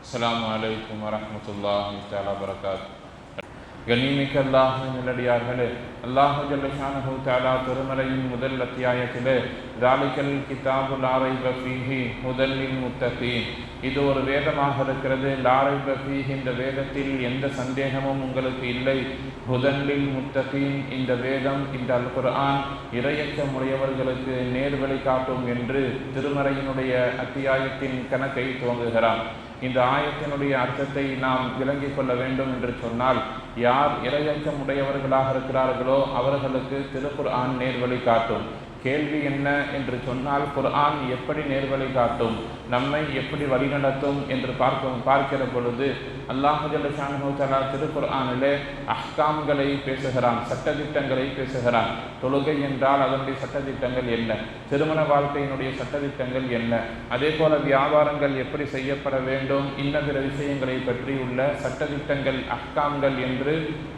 அஸ்ஸலாமு அலைக்கும் வரஹ்மத்துல்லாஹி தஆலா வபரகாத்துஹு. கண்ணியமிக்க அல்லாஹ்வின் நல்லடியார்களே, அல்லாஹ் ஜல்ல ஷானஹு தஆலா திருமறையின் முதல் அத்தியாயத்திலே ஸாலிகல் கிதாபு லா ரைப ஃபீஹி ஹுதல் லில் முத்தகீன், இது ஒரு வேதமாக இருக்கிறது. லா ரைப ஃபீஹி, இந்த வேதத்தில் எந்த சந்தேகமும் உங்களுக்கு இல்லை. ஹுதல் லில் முத்தகீன், இந்த வேதம், இந்த அல் குர்ஆன் இறையச்சமுடையவர்களுக்கு நேர்வழி காட்டும் என்று திருமறையினுடைய அத்தியாயத்தின் கணக்கை துவங்குகிறான். இந்த ஆயத்தினுடைய அர்த்தத்தை நாம் விளங்கிக் கொள்ள வேண்டும் என்று சொன்னால், யார் இறையச்சம் உடையவர்களாக இருக்கிறார்களோ அவர்களுக்கு திருக்குர்ஆன் நேர்வழி காட்டும். கேள்வி என்ன என்று சொன்னால், குர்ஆன் எப்படி நேர்வழி காட்டும், நம்மை எப்படி வழிநடத்தும் என்று பார்க்கிற பொழுது அல்லாஹ் ஜல்ல ஷானஹு தஆலா திருக்குர்ஆனிலே அஹ்காம்களை பேசுகிறான், சட்டதிட்டங்களை பேசுகிறான். தொழுகை என்றால் அதனுடைய சட்டதிட்டங்கள் என்ன, திருமண வாழ்க்கையினுடைய சட்டதிட்டங்கள் என்ன, அதே போல வியாபாரங்கள் எப்படி செய்யப்பட வேண்டும், இன்ன பிற விஷயங்களை பற்றி உள்ள சட்டதிட்டங்கள் அஹ்காம்கள் என்று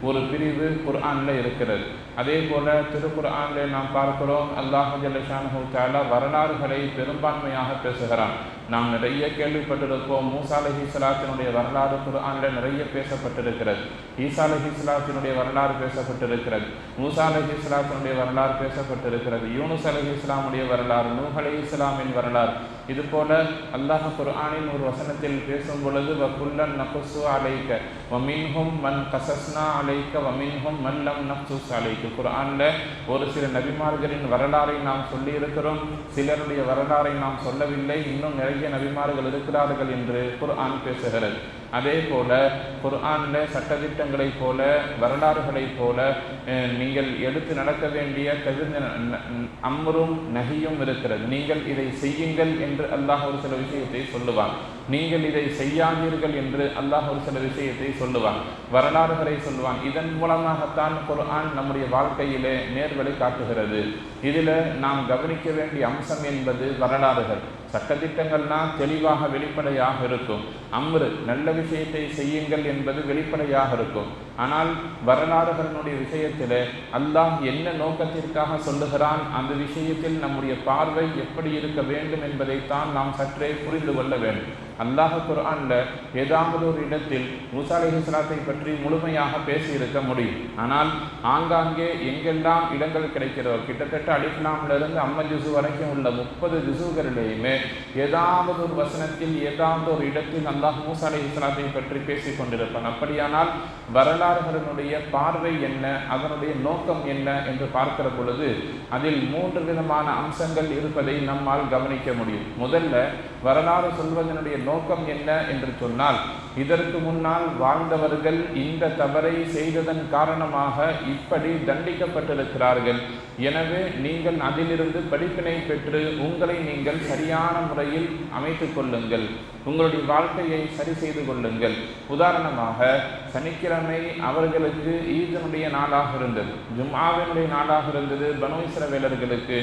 ஒரு பிரிவு குர்ஆனில் இருக்கிறது. அதே போல திருக்குர்ஆனிலே நாம் பார்க்கிறோம், அல்லாஹ் ஜல்ல ஷானஹு தஆலா வரலாறுகளை பெரும்பான்மையாக பேசுகிறான். நாம் நிறைய கேள்விப்பட்டிருப்போம். மூசா அலைஹிஸ்ஸலாத்தினுடைய வரலாறு குர்ஆனில் நிறைய பேசப்பட்டிருக்கிறது. ஈசா அலைஹிஸ்ஸலாத்தினுடைய வரலாறு பேசப்பட்டிருக்கிறது. மூசா அலைஹிஸ்ஸலாத்தினுடைய வரலாறு பேசப்பட்டிருக்கிறது. யூனுஸ் அலைஹிஸ்ஸலாமுடைய வரலாறு, நூஹ் அலைஹிஸ்ஸலாமின் வரலாறு. இதுபோல அல்லாஹ் குர்ஆனின் ஒரு வசனத்தில் பேசும் பொழுது வகுல்லன் நகுஸ்ஸு அலைக வமின்ஹும் மன் கஸஸ்னா அலைக வமின்ஹும் மன் லம் நக்ஸுஸ் அலைக. குர்ஆனில் ஒரு சில நபிமார்களின் வரலாறை நாம் சொல்லி இருக்கிறோம், சிலருடைய வரலாறை நாம் சொல்லவில்லை, இன்னும் நிறைய நபிமார்கள் இருக்கிறார்கள் என்று குர்ஆன் பேசுகிறது. அதே போல குர்ஆனில் சட்டதிட்டங்களைப் போல வரலாறுகளைப் போல நீங்கள் எடுத்து நடக்க வேண்டிய அம்ரும் நஹியும் இருக்கிறது. நீங்கள் இதை செய்யுங்கள் என்று அல்லாஹ் ஒரு சில விஷயத்தை சொல்லுவான், நீங்கள் இதை செய்யாதீர்கள் என்று அல்லாஹ் ஒரு சில விஷயத்தை சொல்லுவான், வரலாறுகளை சொல்லுவான். இதன் மூலமாகத்தான் குர்ஆன் நம்முடைய வாழ்க்கையிலே நேர்வழி காட்டுகிறது. இதில் நாம் கவனிக்க வேண்டிய அம்சம் என்பது வரலாறுகள். சட்டதிட்டங்கள்னா தெளிவாக வெளிப்படையாக இருக்கும், அம்ரு நல்ல விஷயத்தை செய்யுங்கள் என்பது வெளிப்படையாக இருக்கும். ஆனால் வரலாறுகளினுடைய விஷயத்தில் அல்லாஹ் என்ன நோக்கத்திற்காக சொல்லுகிறான், அந்த விஷயத்தில் நம்முடைய பார்வை எப்படி இருக்க வேண்டும் என்பதைத்தான் நாம் சற்றே புரிந்து கொள்ள வேண்டும். அல்லாஹ் குர்ஆன்ல ஏதாவது ஒரு இடத்தில் மூசா அலைஹிஸ்ஸலாத்தை பற்றி முழுமையாக பேசியிருக்க முடியும். ஆனால் ஆங்காங்கே எங்கெல்லாம் இடங்கள் கிடைக்கிறதோ, கிட்டத்தட்ட அலிஃப் லாம் இருந்து அம்ம ஜுசு வரைக்கும் உள்ள 30 ஜுசுகளிலேயுமே ஏதாவது ஒரு வசனத்தில் ஏதாவது ஒரு இடத்தில் அல்லாஹ் மூசா அலைஹிஸ்ஸலாத்தை பற்றி பேசி கொண்டிருப்பான். அப்படியானால் வரலாறுகளினுடைய பார்வை என்ன, அதனுடைய நோக்கம் என்ன என்று பார்க்கிற பொழுது அதில் 3 விதமான அம்சங்கள் இருப்பதை நம்மால் கவனிக்க முடியும். முதல்ல, வரலாறு சொல்வதனுடைய நோக்கம் என்ன என்று சொன்னால், இதற்கு முன்னால் வாழ்ந்தவர்கள் இந்த தவறை செய்ததன் காரணமாக இப்படி தண்டிக்கப்பட்டிருக்கிறார்கள், எனவே நீங்கள் அதிலிருந்து படிப்பினை பெற்று உங்களை நீங்கள் சரியான முறையில் அமைத்துக் கொள்ளுங்கள், உங்களுடைய வாழ்க்கையை சரி செய்து கொள்ளுங்கள். உதாரணமாக, சனிக்கிழமை அவர்களுக்கு ஈதனுடைய நாளாக இருந்தது, ஜும்ஆவினுடைய நாளாக இருந்தது. பனு இஸ்ரவேலர்களுக்கு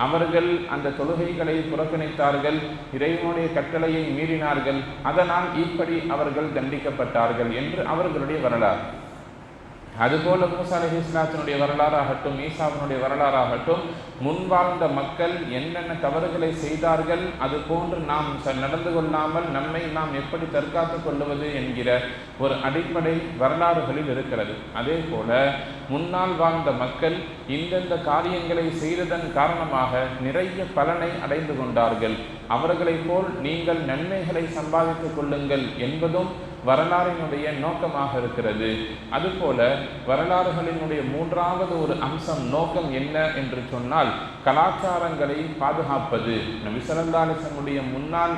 அவர்கள் அந்த தொழுகைகளை புறக்கணித்தார்கள், இறைவனுடைய கட்டளையை மீறினார்கள், அதனால் இப்படி அவர்கள் தண்டிக்கப்பட்டார்கள் என்று அவர்களுடைய வரலாறு. அதுபோல மூசா அலைஹிஸ்ஸலாத்தினுடைய வரலாறாகட்டும், ஈசாவினுடைய வரலாறாகட்டும், முன்வாழ்ந்த மக்கள் என்னென்ன தவறுகளை செய்தார்கள், அது போன்று நாம் நடந்து கொள்ளாமல் நம்மை நாம் எப்படி தற்காத்துக் கொள்வது என்கிற ஒரு அடிப்படை வரலாறுகளில் இருக்கிறது. அதே போல முன்னால் வாழ்ந்த மக்கள் இந்தந்த காரியங்களை செய்ததன் காரணமாக நிறைய பலனை அடைந்து கொண்டார்கள், அவர்களைப் போல் நீங்கள் நன்மைகளை சம்பாதித்துக் கொள்ளுங்கள் என்பதும் வரலாறினுடைய நோக்கமாக இருக்கிறது. அதுபோல வரலாறுகளினுடைய 3வது ஒரு அம்சம் நோக்கம் என்ன என்று சொன்னால், கலாச்சாரங்களை பாதுகாப்பது. நபி ஸல்லல்லாஹு அலைஹி வஸல்லம் முன்னால்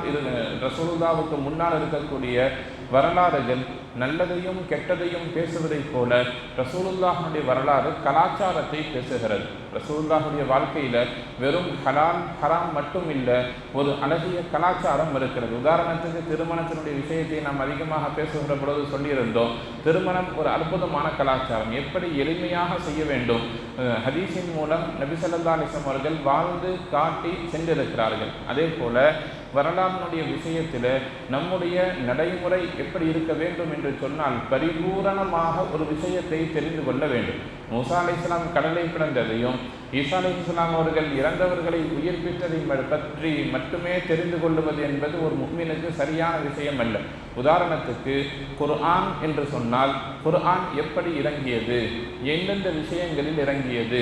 ரசூலுல்லாஹ்வுக்கு முன்னால் இருக்கக்கூடிய வரலாறுகள் நல்லதையும் கெட்டதையும் பேசுவதைப் போல ரசூலுல்லாஹ்வுடைய வரலாறு கலாச்சாரத்தை பேசுகிறது. ரசூலுல்லாஹ்வுடைய வாழ்க்கையில வெறும் ஹலால் ஹராம் மட்டும் இல்லை, ஒரு அழகிய கலாச்சாரம் இருக்கிறது. உதாரணத்துக்கு திருமணத்தினுடைய விஷயத்தை நாம் அதிகமாக பேசுகிற பொழுது சொல்லியிருந்தோம், திருமணம் ஒரு அற்புதமான கலாச்சாரம், எப்படி எளிமையாக செய்ய வேண்டும். ஹதீஸின் மூலம் நபி ஸல்லல்லாஹு அலைஹி வஸல்லம் அவர்கள் வாழ்ந்து காட்டி சென்றிருக்கிறார்கள். அதே போல வரலாறுடைய விஷயத்தில் நம்முடைய நடைமுறை எப்படி இருக்க வேண்டும் என்று சொன்னால், பரிபூரணமாக ஒரு விஷயத்தை தெரிந்து கொள்ள வேண்டும். மூசா அலைஹிஸ்ஸலாம் கடலை பிளந்ததையும், ஈசா அலைஹிஸ்ஸலாம் அவர்கள் இறந்தவர்களை உயிர்ப்பித்ததை பற்றி மட்டுமே தெரிந்து கொள்வது என்பது ஒரு முஃமினுக்கு சரியான விஷயம் அல்ல. உதாரணத்துக்கு குர்ஆன் என்று சொன்னால் குர்ஆன் எப்படி இறங்கியது, எந்தெந்த விஷயங்களில் இறங்கியது,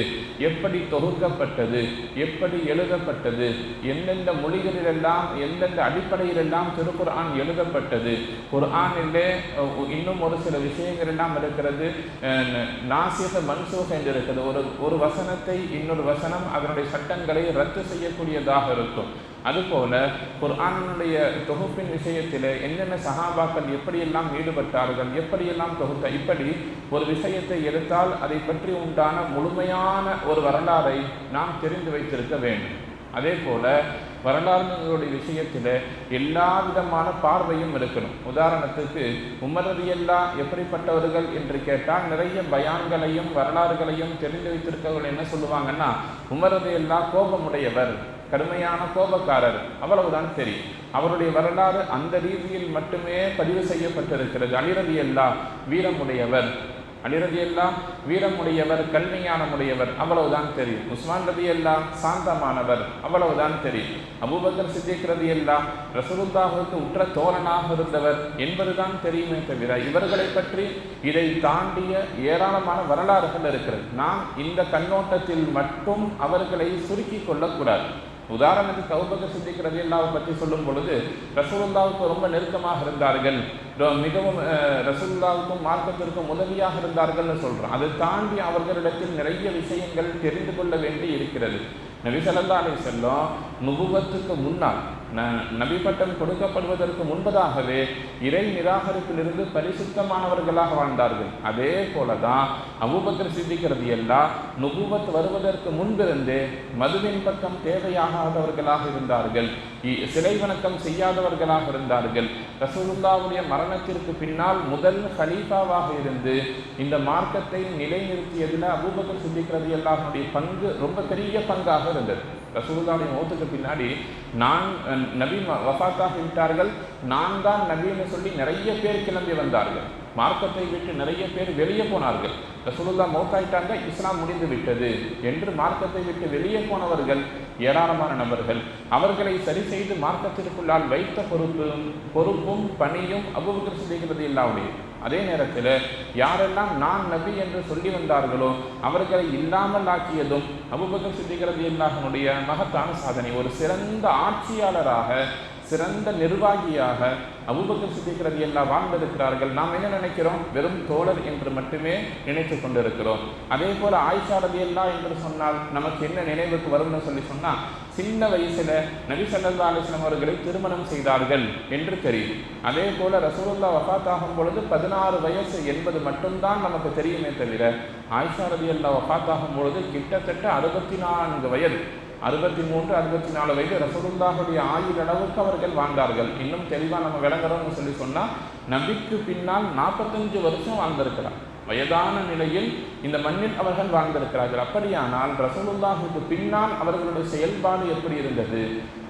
எப்படி தொகுக்கப்பட்டது, எப்படி எழுதப்பட்டது, எந்தெந்த மொழிகளிலெல்லாம் எந்தெந்த அடிப்படையிலெல்லாம் திருக்குர்ஆன் எழுதப்பட்டது, குர்ஆனிலே இன்னும் ஒரு சில விஷயங்கள் எல்லாம் இருக்கிறது, நாசிக மன்சூக் என்று இருக்கிறது. ஒரு வசனத்தை இன்னொரு வசனம் அதனுடைய சட்டங்களை ரத்து செய்யக்கூடியதாக இருக்கும். அதுபோல குர்ஆனுடைய தொகுப்பின் விஷயத்தில் என்னென்ன சஹாபாக்கள் எப்படியெல்லாம் ஈடுபட்டார்கள், எப்படியெல்லாம் தொகுத்த, இப்படி ஒரு விஷயத்தை எடுத்தால் அதை பற்றி உண்டான முழுமையான ஒரு வரலாறை நாம் தெரிந்து வைத்திருக்க வேண்டும். அதே போல வரலாறுகளுடைய விஷயத்தில் எல்லா விதமான பார்வையும் இருக்கணும். உதாரணத்துக்கு உமர் ரலியல்லாஹு எப்படிப்பட்டவர்கள் என்று கேட்டால் நிறைய பயான்களையும் வரலாறுகளையும் தெரிந்து வைத்திருக்கவர்கள் என்ன சொல்லுவாங்கன்னா, உமர் ரலியல்லாஹு கோபமுடையவர், கடுமையான கோபக்காரர், அவ்வளவுதான் தெரியும். அவருடைய வரலாறு அந்த ரீதியில் மட்டுமே பதிவு செய்யப்பட்டிருக்கிறது. அலி ரலியல்லாஹு வீரமுடையவர், அலி ரலியல்லாஹு வீரமுடையவர், கல்விஞானமுடையவர், அவ்வளவுதான் தெரியும். உஸ்மான் ரலியல்லாஹு சாந்தமானவர், அவ்வளவுதான் தெரியும். அபூபக்கர் சித்திக் ரலியல்லாஹு ரசூலுல்லாஹுவுக்கு உற்ற தோழனாக இருந்தவர் என்பதுதான் தெரியுமே தவிர இவர்களை பற்றி இதை தாண்டிய ஏராளமான வரலாறுகள் இருக்கிறது. நாம் இந்த கண்ணோட்டத்தில் மட்டும் அவர்களை சுருக்கி கொள்ளக்கூடாது. உதாரணத்துக்கு அபூபக்கர் சித்திக் ரலியல்லாஹு பற்றி சொல்லும் பொழுது ரசூலுல்லாஹுக்கு ரொம்ப நெருக்கமாக இருந்தார்கள், மிகவும் ரசூலுல்லாஹுக்கும் மார்க்கத்திற்கும் உதவியாக இருந்தார்கள்னு சொல்கிறோம். அதை தாண்டி அவர்களிடத்தில் நிறைய விஷயங்கள் தெரிந்து கொள்ள வேண்டி இருக்கிறது. நபி ஸல்லல்லாஹு அலைஹி வஸல்லம் நுபுவத்துக்கு முன்னால், நபி பட்டம் கொடுக்கப்படுவதற்கு முன்பதாகவே இறை நிராகரிப்பிலிருந்து பரிசுத்தமானவர்களாக வாழ்ந்தார்கள். அதே போலதான் அபூபக்கர் சித்திக் ரலியல்லாஹு நுபுவத் வருவதற்கு முன்பிருந்தே மதுவின் பக்கம் தேவையாகாதவர்களாக இருந்தார்கள், சிலை வணக்கம் செய்யாதவர்களாக இருந்தார்கள். ரசூலுல்லாஹுடைய மரணத்திற்கு பின்னால் முதல் கலீஃபாவாக இருந்து இந்த மார்க்கத்தை நிலைநிறுத்தியதில் அபூபக்கர் சித்திக் ரலியல்லாஹுடைய பங்கு ரொம்ப பெரிய பங்காக இருந்தது. ரசூலுல்லாஹுடைய மௌத்துக்கு பின்னாடி நபி வஃபாத்தாகி விட்டார்கள், நான் தான் நபின்னு சொல்லி நிறைய பேர் கிளம்பி வந்தார்கள். மார்க்கத்தை விட்டு நிறைய பேர் வெளியே போனார்கள். ரசூலுல்லாஹ் மௌத்தாயிட்டாங்க, இஸ்லாம் முடிந்து விட்டது என்று மார்க்கத்தை விட்டு வெளியே போனவர்கள் ஏராளமான நபர்கள். அவர்களை சரி செய்து மார்க்கத்திற்குள்ளால் வைத்த பொறுப்பும் பணியும் அபூபக்கர் சித்திக் ரலியல்லாஹு. அதே நேரத்தில் யாரெல்லாம் நான் நபி என்று சொல்லி வந்தார்களோ அவர்களை இல்லாமல் ஆக்கியதும் அபூபக்கர் சித்திக் ரலியல்லாஹுடைய மகத்தான சாதனை. ஒரு சிறந்த ஆட்சியாளராக, சிறந்த நிர்வாகியாக அபூபக்கர் சித்திக் ரலியல்லாஹு வாழ்ந்திருக்கிறார்கள். நாம் என்ன நினைக்கிறோம்? வெறும் தோழர் என்று மட்டுமே நினைத்து கொண்டிருக்கிறோம். அதே போல ஆயிஷா ரலியல்லாஹு என்று சொன்னால் நமக்கு என்ன நினைவுக்கு வரும்னு சொன்னால், சின்ன வயசுல நபி ஸல்லல்லாஹு அலைஹி வஸல்லம் அவர்களை திருமணம் செய்தார்கள் என்று தெரியும். அதே போல ரசூலுல்லாஹ் வஃபாத் ஆகும் பொழுது 16 வயசு என்பது மட்டும்தான் நமக்கு தெரியுமே தவிர ஆயிஷா ரலியல்லாஹு வஃபாத் ஆகும் பொழுது கிட்டத்தட்ட 64 வயது, 63, 64 வயது ரசூலுல்லாஹுடைய ஆயுள் அளவுக்கு அவர்கள் வாழ்ந்தார்கள். இன்னும் தெளிவாக நம்ம விளங்குறோம்னு சொன்னால் நபிக்கு பின்னால் 45 வருஷம் வாழ்ந்திருக்கிறார். வயதான நிலையில் இந்த மண்ணில் அவர்கள் வாழ்ந்திருக்கிறார்கள். அப்படியானால் ரசூலுல்லாஹுக்கு பின்னால் அவர்களுடைய செயல்பாடு எப்படி இருந்தது,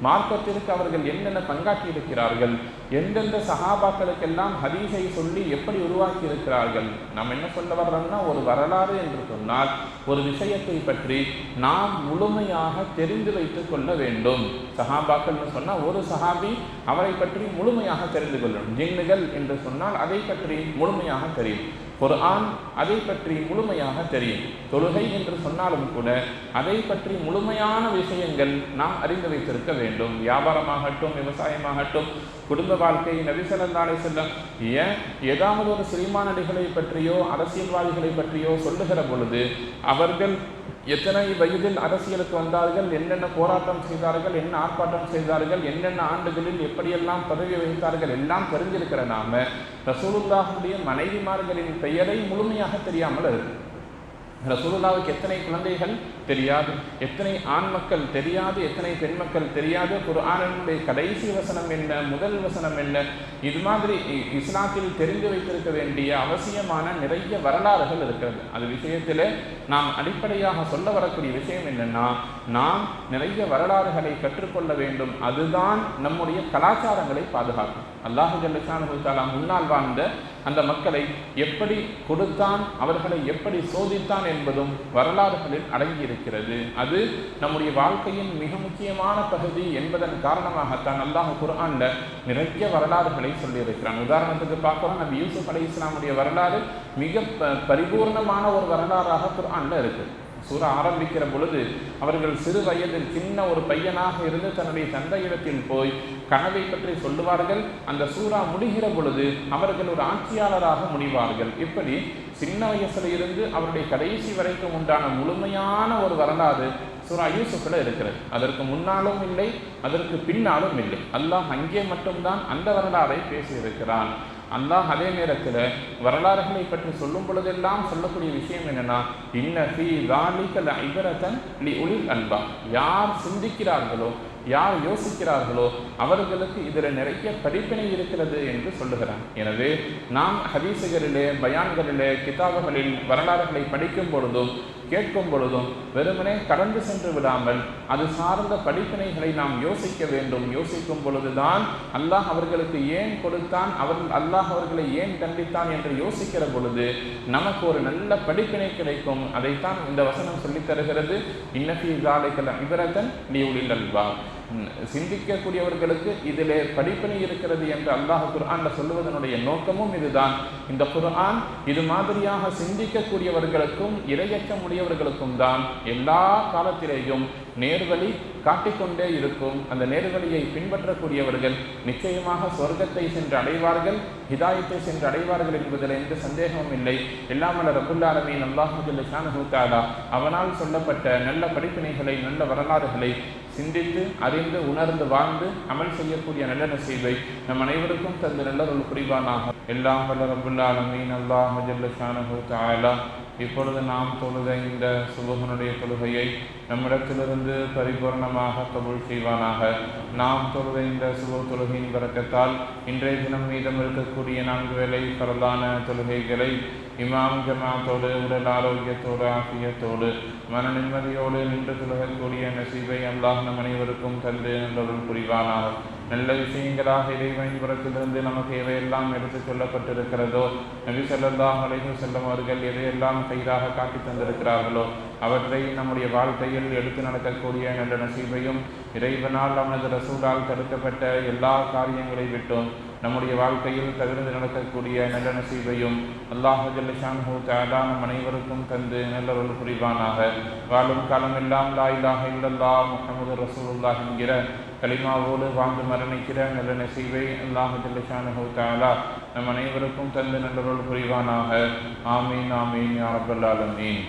மார்க்கத்திற்கு அவர்கள் என்னென்ன பங்காற்றி இருக்கிறார்கள், எந்தெந்த சஹாபாக்களுக்கெல்லாம் ஹதீஸை சொல்லி எப்படி உருவாக்கி இருக்கிறார்கள். நாம் என்ன சொல்ல வர்றோம்னா, ஒரு வரலாறு என்று சொன்னால் ஒரு விஷயத்தை பற்றி நாம் முழுமையாக தெரிந்து வைத்துக் கொள்ள வேண்டும். சஹாபாக்கள்னு சொன்னால் ஒரு சஹாபி அவரை பற்றி முழுமையாக தெரிந்து கொள்ளணும். ஜின்னுகள் என்று சொன்னால் அதை பற்றி முழுமையாக தெரியும். குர்ஆன் அதை பற்றி முழுமையாக தெரியும். தொழுகை என்று சொன்னாலும் கூட அதை பற்றி முழுமையான விஷயங்கள் நாம் அறிந்து வைத்திருக்க வேண்டும். வியாபாரமாகட்டும், விவசாயமாகட்டும், குடும்ப வாழ்க்கை, நபி ஸல்லல்லாஹு அலைஹி வஸல்லம் ஏதாவது ஒரு சினிமாநடிகளை பற்றியோ அரசியல்வாதிகளை பற்றியோ சொல்லுகிற பொழுது அவர்கள் எத்தனை வயதில் அரசியலுக்கு வந்தார்கள், என்னென்ன போராட்டம் செய்தார்கள், என்ன ஆர்ப்பாட்டம் செய்தார்கள், என்னென்ன ஆண்டுகளில் எப்படியெல்லாம் பதவி வகித்தார்கள் எல்லாம் தெரிஞ்சிருக்கிற நாம ரசூலுல்லாஹுடைய மனைவிமார்களின் பெயரை முழுமையாக தெரியாமல் இருக்கு. ரசூலுல்லாஹுக்கு எத்தனை குழந்தைகள் தெரியாது, எத்தனை ஆண் மக்கள் தெரியாது, எத்தனை பெண் மக்கள் தெரியாது, குர்ஆனுடைய கடைசி வசனம் என்ன, முதல் வசனம் என்ன, இது மாதிரி இஸ்லாத்தில் தெரிந்து வைத்திருக்க வேண்டிய அவசியமான நிறைய வரலாறுகள் இருக்கிறது. அது விஷயத்தில் நாம் அடிப்படையாக சொல்ல வரக்கூடிய விஷயம் என்னன்னா, நாம் நிறைய வரலாறுகளை கற்றுக்கொள்ள வேண்டும். அதுதான் நம்முடைய கலாச்சாரங்களை பாதுகாக்கும். அல்லாஹ் ஜல்ல ஷானஹு தஆலா முன்னால் வாழ்ந்த அந்த மக்களை எப்படி கொடுத்தான், அவர்களை எப்படி சோதித்தான் என்பதும் வரலாறுகளில் அடங்கியிருக்கிறது. அது நம்முடைய வாழ்க்கையின் மிக முக்கியமான பகுதி என்பதன் காரணமாகத்தான் அல்லாஹ் குர்ஆன்ல நிறைய வரலாறுகளை சொல்லியிருக்கிறான். உதாரணத்துக்கு பார்க்கிறோம், நபி யூசுப் அலைஹிஸ்ஸலாமுடைய வரலாறு மிக பரிபூர்ணமான ஒரு வரலாறாக குர்ஆன்ல இருக்கு. சூரா ஆரம்பிக்கிற பொழுது அவர்கள் சிறு வயதில் சின்ன ஒரு பையனாக இருந்து தன்னுடைய தந்தையிடத்தில் போய் கனவை பற்றி சொல்லுவார்கள். அந்த சூரா முடிகிற பொழுது அவர்கள் ஒரு ஆட்சியாளராக முடிவார்கள். இப்படி சின்ன வயசுல இருந்து அவருடைய கடைசி வரைக்கும் உண்டான முழுமையான ஒரு வரலாறு சூரா யூசுஃப்ல இருக்கிறது. அதற்கு முன்னாலும் இல்லை, அதற்கு பின்னாலும் இல்லை. அல்லாஹ் அங்கே மட்டும்தான் அந்த வரலாறை பேசியிருக்கிறான். அல்லாஹ் அதே நேரத்தில் வரலாறுகளை பற்றி சொல்லும் பொழுதெல்லாம் சொல்லக்கூடிய விஷயம் என்னன்னா, இன்ன ஃபீ ஸாலிக லஇப்ரத்தன் லிஉலில் அல்பாப். யார் சிந்திக்கிறார்களோ, யார் யோசிக்கிறார்களோ அவர்களுக்கு இதில் நிறைய படிப்பினை இருக்கிறது என்று சொல்லுகிறான். எனவே நாம் ஹதீசுகளிலே, பயான்களிலே, கிதாபுகளில் வரலாறுகளை படிக்கும் பொழுதும் கேட்கும் பொழுதும் வெறுமனே கடந்து சென்று விடாமல் அது சார்ந்த படிப்பினைகளை நாம் யோசிக்க வேண்டும். யோசிக்கும் பொழுதுதான் அல்லாஹ் அவர்களுக்கு ஏன் கொடுத்தான், அல்லாஹ் அவர்களை ஏன் தண்டித்தான் என்று யோசிக்கிற பொழுது நமக்கு ஒரு நல்ல படிப்பினை கிடைக்கும். அதைத்தான் இந்த வசனம் சொல்லித் தருகிறது. இன்ன ஃபீ ஸாலிக லஇப்ரத்தன் லிஉலில் அல்பாப். சிந்திக்கக்கூடியவர்களுக்கு இதிலே படிப்பினை இருக்கிறது என்று அல்லாஹ் குர்ஆன்ல சொல்லுவதனுடைய நோக்கமும் இதுதான். இந்த குர்ஆன் இது மாதிரியாக சிந்திக்கக்கூடியவர்களுக்கும் இரையற்ற உடையவர்களுக்கும் தான் எல்லா காலத்திலேயும் நேர்வழி காட்டிக்கொண்டே இருக்கும். அந்த நேர்வழியை பின்பற்றக்கூடியவர்கள் நிச்சயமாக சொர்க்கத்தை சென்று அடைவார்கள், ஹிதாயத்தை சென்று அடைவார்கள் என்பதில் எந்த சந்தேகமும் இல்லை. எல்லாமல்ல ரப்புல் ஆலமீன் அல்லாஹ் ஜல்ல ஷானஹு தஆலா அவனால் சொல்லப்பட்ட நல்ல படிப்பினைகளை, நல்ல வரலாறுகளை சிந்தித்து அறிந்து உணர்ந்து வாழ்ந்து அமல் செய்யக்கூடிய நல்ல நசீபை நம் அனைவருக்கும் தந்து நல்லொரு புரிவானாக. எல்லாம் வல்ல ரப்புல் ஆலமீன் அல்லாஹ் ஜல்ல ஷானஹு தஆலா இப்பொழுது நாம் தொழுத இந்த சுபஹனுடைய தொழுகையை நம்மிடத்திலிருந்து பரிபூர்ணமாக கபூல் செய்வானாக. நாம் தொழுத இந்த சுப தொழுகையின் பரக்கத்தால் இன்றைய தினம் மீதம் இருக்கக்கூடிய 4 வேளை பரலான தொழுகைகளை இமாம் ஜமாத்தோடு, உடல் ஆரோக்கியத்தோடு, ஆஃபியத்தோடு, மன நிம்மதியோடு நின்று தொழுகக்கூடிய நசீபை அல்லாஹ் நம் அனைவருக்கும் தந்து நல்லொருள் புரிவானாக. நல்ல விஷயங்களாக இறைவனின் புறத்திலிருந்து நமக்கு எவையெல்லாம் எடுத்து சொல்லப்பட்டிருக்கிறதோ, நபி ஸல்லல்லாஹு அலைஹி வஸல்லம் அவர்கள் எதையெல்லாம் கைதாக காட்டி தந்திருக்கிறார்களோ அவற்றை நம்முடைய வாழ்க்கையில் எடுத்து நடக்கக்கூடிய நல்ல நசீபையும், இறைவனால் அவனது ரசூலால் தடுக்கப்பட்ட எல்லா காரியங்களை விட்டும் நம்முடைய வாழ்க்கையில் தவிர்த்து நடக்கக்கூடிய நல்ல நசீபையும் அல்லாஹ் ஜல்ல ஷானஹு தஆலா நம் அனைவருக்கும் தந்து நல்லொருள் புரிவானாக. வாழும் காலமெல்லாம் லா இலாஹ இல்லல்லாஹ் முஹம்மது ரசூலுல்லாஹ் என்கிற கலிமாவோடு வாழ்ந்து மரணிக்கிற நல்ல நசீபை அல்லாஹ் ஜல்ல ஷானஹு தஆலா நம் அனைவருக்கும் தந்து நல்லொருள் புரிவானாக. ஆமீன் ஆமீன் யா ரப்பல் ஆலமீன்.